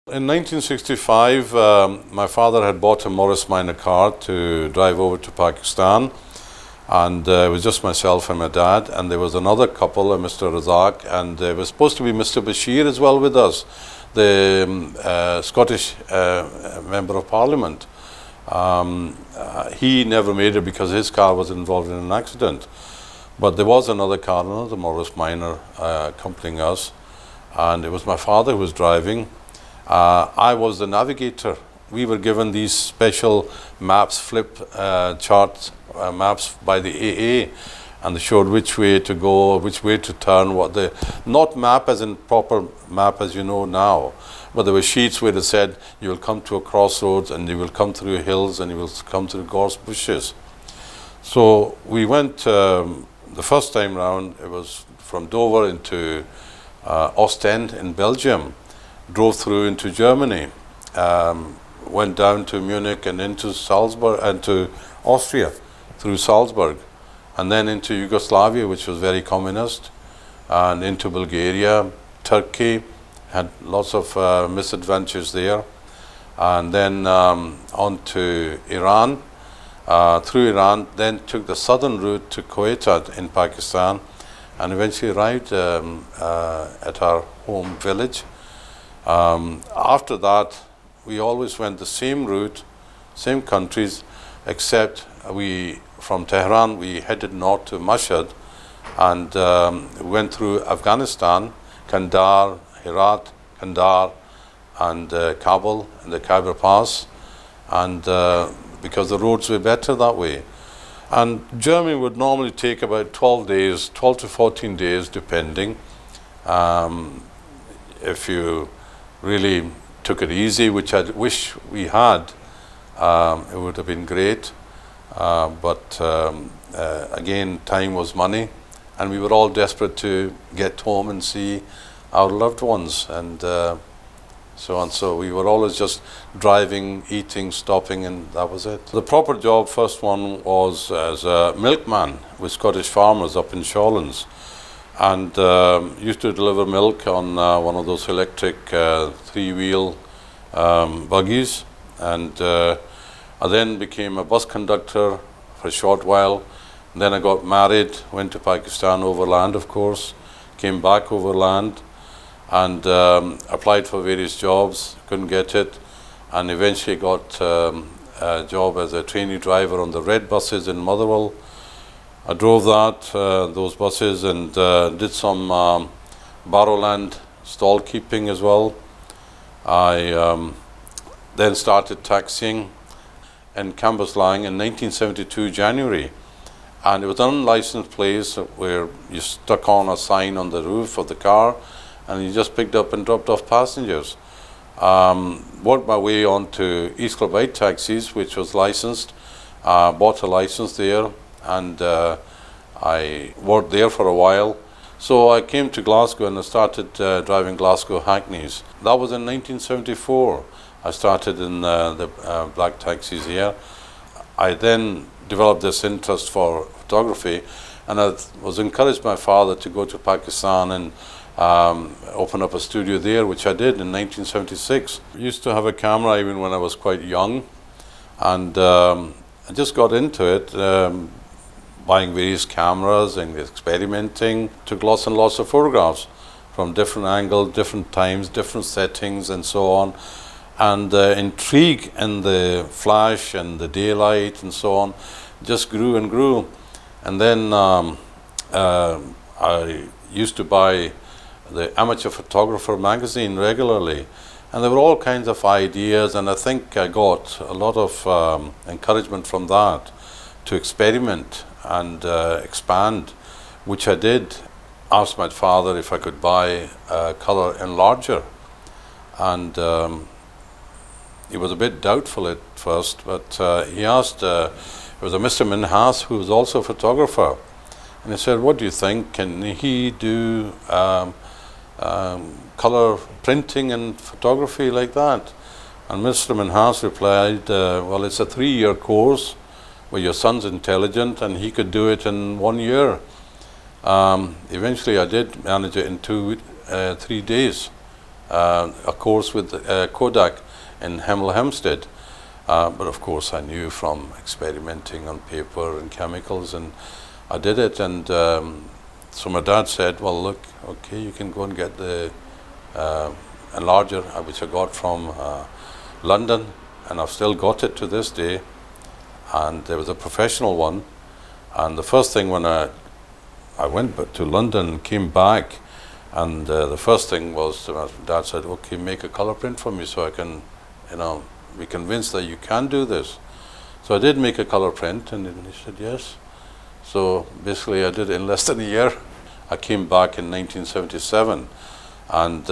In 1965, my father had bought a Morris Minor car to drive over to Pakistan, and it was just myself and my dad, and there was another couple, Mr. Razak, and there was supposed to be Mr. Bashir as well with us, the Scottish Member of Parliament. He never made it because his car was involved in an accident, but there was another car, another Morris Minor, accompanying us, and it was my father who was driving. I was the navigator. We were given these special maps, flip chart maps by the AA, and they showed which way to go, which way to turn, not map as in proper map as you know now, but there were sheets where they said you will come to a crossroads and you will come through hills and you will come through gorse bushes. So we went, the first time round, it was from Dover into Ostend in Belgium. Drove through into Germany, went down to Munich and into Salzburg and to Austria through Salzburg, and then into Yugoslavia, which was very communist, and into Bulgaria, Turkey, had lots of misadventures there, and then on to Iran, through Iran, then took the southern route to Quetta in Pakistan, and eventually arrived at our home village. After that, we always went the same route, same countries, except from Tehran, we headed north to Mashhad and went through Afghanistan, Kandahar, Herat, Kandahar, and Kabul, and the Khyber Pass, and because the roads were better that way. And Germany would normally take about 12 days, 12 to 14 days, depending. If you really took it easy, which I wish we had, it would have been great. But again, time was money, and we were all desperate to get home and see our loved ones, and so on. So we were always just driving, eating, stopping, and that was it. The proper job, first one, was as a milkman with Scottish farmers up in Shawlands. And used to deliver milk on one of those electric three-wheel buggies, and I then became a bus conductor for a short while. And then I got married, went to Pakistan overland, of course, came back overland, and applied for various jobs, couldn't get it, and eventually got a job as a trainee driver on the red buses in Motherwell. I drove those buses, and did some Barrowland stall keeping as well. I then started taxiing in Cambuslang in 1972 January, and it was an unlicensed place where you stuck on a sign on the roof of the car and you just picked up and dropped off passengers. Worked my way on to East Kilbride Taxis, which was licensed, bought a license there, and I worked there for a while. So I came to Glasgow and I started driving Glasgow hackneys. That was in 1974. I started in the black taxis here. I then developed this interest for photography, and I was encouraged by my father to go to Pakistan and open up a studio there, which I did in 1976. I used to have a camera even when I was quite young, and I just got into it, buying various cameras and experimenting. Took lots and lots of photographs from different angles, different times, different settings, and so on. And the intrigue in the flash and the daylight and so on just grew and grew. And then I used to buy the Amateur Photographer magazine regularly, and there were all kinds of ideas, and I think I got a lot of encouragement from that to experiment and expand, which I did. Asked my father if I could buy a color enlarger, and he was a bit doubtful at first, but he asked, it was a Mr. Minhas who was also a photographer, and he said, "What do you think? Can he do color printing and photography like that?" And Mr. Minhas replied, "Well, it's a 3-year course where your son's intelligent and he could do it in 1 year." Eventually I did manage it in 3 days, a course with Kodak in Hemel Hempstead. But of course I knew from experimenting on paper and chemicals, and I did it. And so my dad said, well, look, okay, you can go and get the enlarger, which I got from London, and I've still got it to this day. And there was a professional one. And the first thing when I went to London and came back, and the first thing was my dad said, okay, make a color print for me so I can, be convinced that you can do this. So I did make a color print, and he said yes. So basically I did it in less than a year. I came back in 1977, and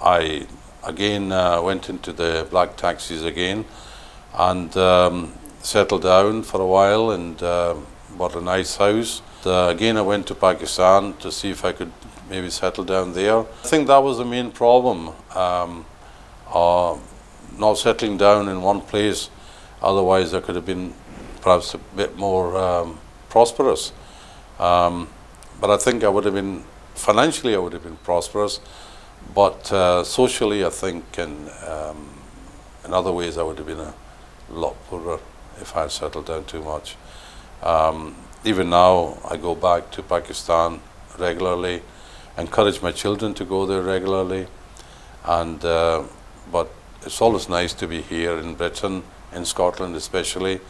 I again went into the black taxis again, and settled down for a while, and bought a nice house. Again I went to Pakistan to see if I could maybe settle down there. I think that was the main problem, not settling down in one place. Otherwise I could have been perhaps a bit more prosperous. But I think I would have been, financially I would have been prosperous, but socially I think, and in other ways I would have been a lot poorer if I had settled down too much. Even now I go back to Pakistan regularly, encourage my children to go there regularly, and but it's always nice to be here in Britain, in Scotland especially.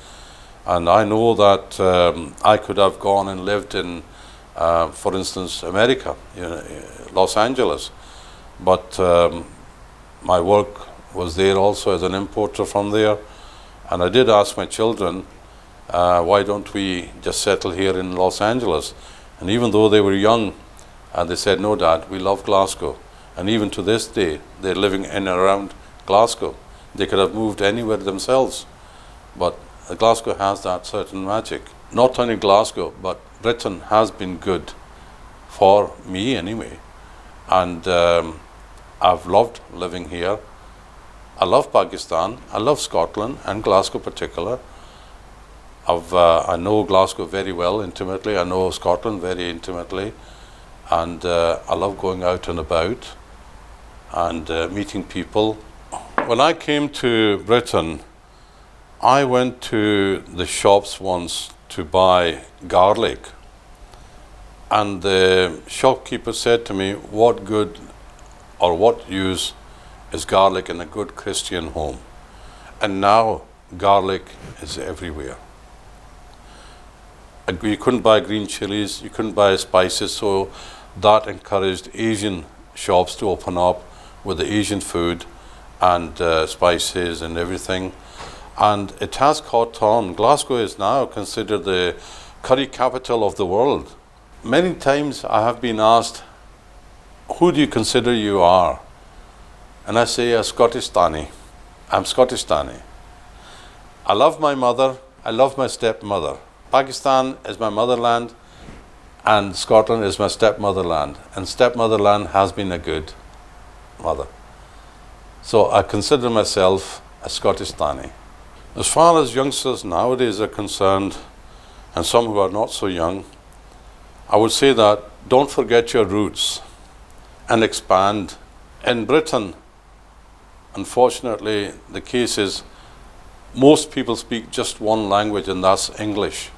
And I know that I could have gone and lived in, for instance, America, Los Angeles, but my work was there also as an importer from there. And I did ask my children, why don't we just settle here in Los Angeles? And even though they were young, they said, no, Dad, we love Glasgow. And even to this day, they're living in and around Glasgow. They could have moved anywhere themselves, but Glasgow has that certain magic. Not only Glasgow, but Britain has been good for me anyway. And I've loved living here. I love Pakistan, I love Scotland, and Glasgow in particular. I know Glasgow very well, intimately. I know Scotland very intimately. And I love going out and about and meeting people. When I came to Britain, I went to the shops once to buy garlic, and the shopkeeper said to me, what good or what use is garlic in a good Christian home? And now garlic is everywhere. You couldn't buy green chilies, you couldn't buy spices, so that encouraged Asian shops to open up with the Asian food and spices and everything. And it has caught on. Glasgow is now considered the curry capital of the world. Many times I have been asked, who do you consider you are? And I say, a Scottishtani. I'm Scottishtani. I love my mother, I love my stepmother. Pakistan is my motherland, and Scotland is my stepmotherland. And stepmotherland has been a good mother. So I consider myself a Scottishtani. As far as youngsters nowadays are concerned, and some who are not so young, I would say that don't forget your roots and expand. In Britain, unfortunately, the case is most people speak just one language, and that's English.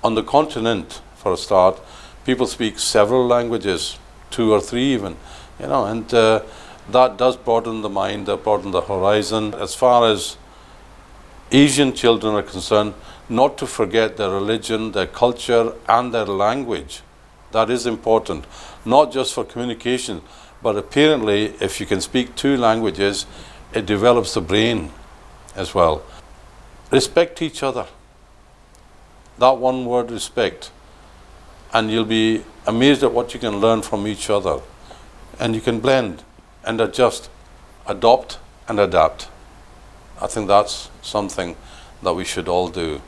On the continent, for a start, people speak several languages, 2 or 3 even, and that does broaden the mind, that broaden the horizon. As far as Asian children are concerned, not to forget their religion, their culture, and their language. That is important, not just for communication, but apparently if you can speak 2 languages, it develops the brain as well. Respect each other. That one word, respect. And you'll be amazed at what you can learn from each other. And you can blend and adjust, adopt and adapt. I think that's something that we should all do.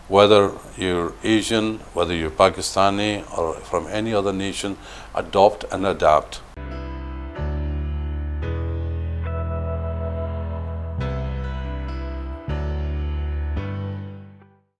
Whether you're Asian, whether you're Pakistani or from any other nation, adopt and adapt.